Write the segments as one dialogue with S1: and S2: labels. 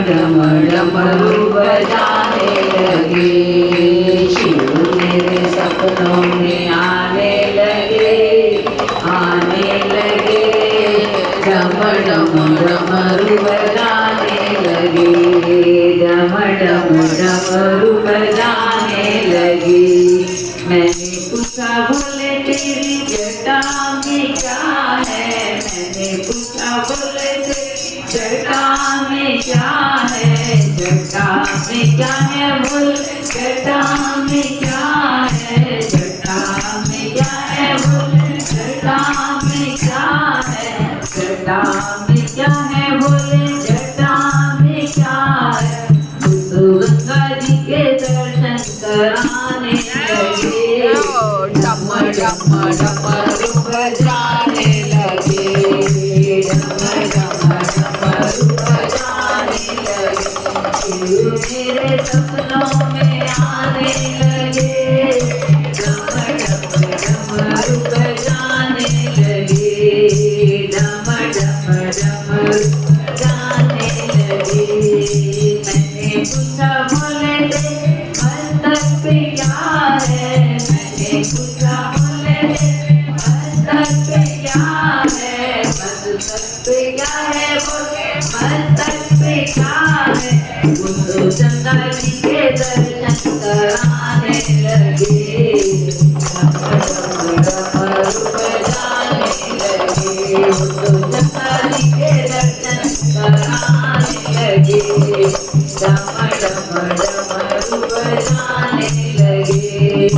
S1: डम डमरू बजाने लगे। शिव मेरे सपनों में आने लगे, आने लगे। डम डम डमरू बजाने लगे, डम डम डमरू बजाने लगे। मैंने पूछा बोले तेरी जटा में क्या है, मैंने पूछा बोले तेरी जटा में क्या है, जटा में क्या है बोल, जटा में क्या है, जटा में क्या है बोल, जटा में क्या है, जटा में क्या है बोले, जटा में क्या है। तो गंगा जी के दर्शन कराने लगे, डम डम डमरू बजाने लगे, डम डम डमरू बजाने लगे। शिव मेरे सपनों में आने लगे, डम डम डमरू बजाने लगे, डम डम डमरू बजाने लगे। मैंने पूछा बोले ते मस्तक पे क्या है, मैंने पूछा बोले ते मस्तक पे क्या है, मस्तक पे क्या है बोले, मस्तक पे क्या है। वो तो गंगा जी के दर्शन कराने लगे, डम डमरू बजाने लगे। वो तो गंगा जी के दर्शन कराने लगे, डम डम डमरू बजाने लगे।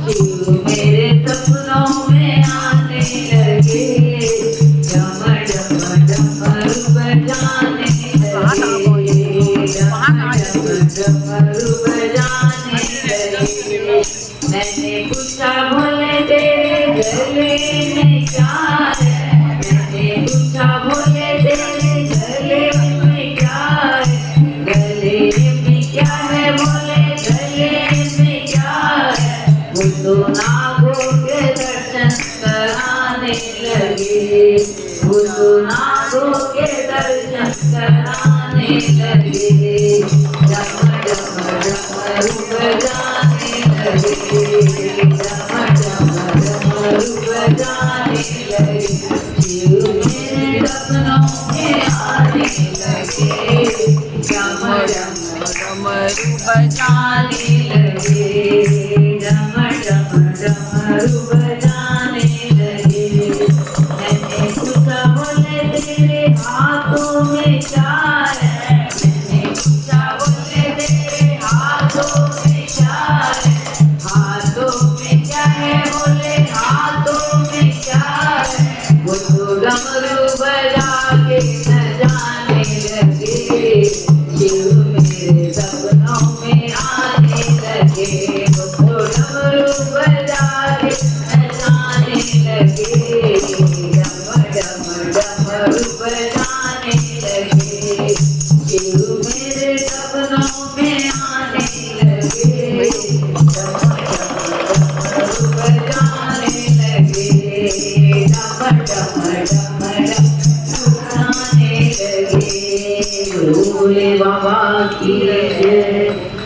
S1: शिव मेरे सपनों में आने लगे, डम डम डमरू बजाने लगे, डम डमरू बजाने लगे। मैंने पूछा बोले तेरे गले में क्या है, मैंने पूछा बोले तेरे गले में क्या है, गले में क्या है बोले, गले में क्या है। वो तो नागों के दर्शन कराने लगे, वो तो नागों के दर्शन कराने लगे। डम डम डमरू बजाने लगे, डम डम डमरू बजाने लगे। शिव मेरे सपनों में आने लगे, डम डम डमरू बजाने लगे, डम डम डमरू बजाने लगे। मैंने पूछा बोले तेरे हाथों में क्या है, मैंने पूछा बोले तेरे हाथों में क्या है, हाथों में क्या है बोले, हाथों में क्या है। वो तो डमरू बजा के सजाने लगे, शिव मेरे सपनों में आने लगे। वो तो डमरू बजा के सजाने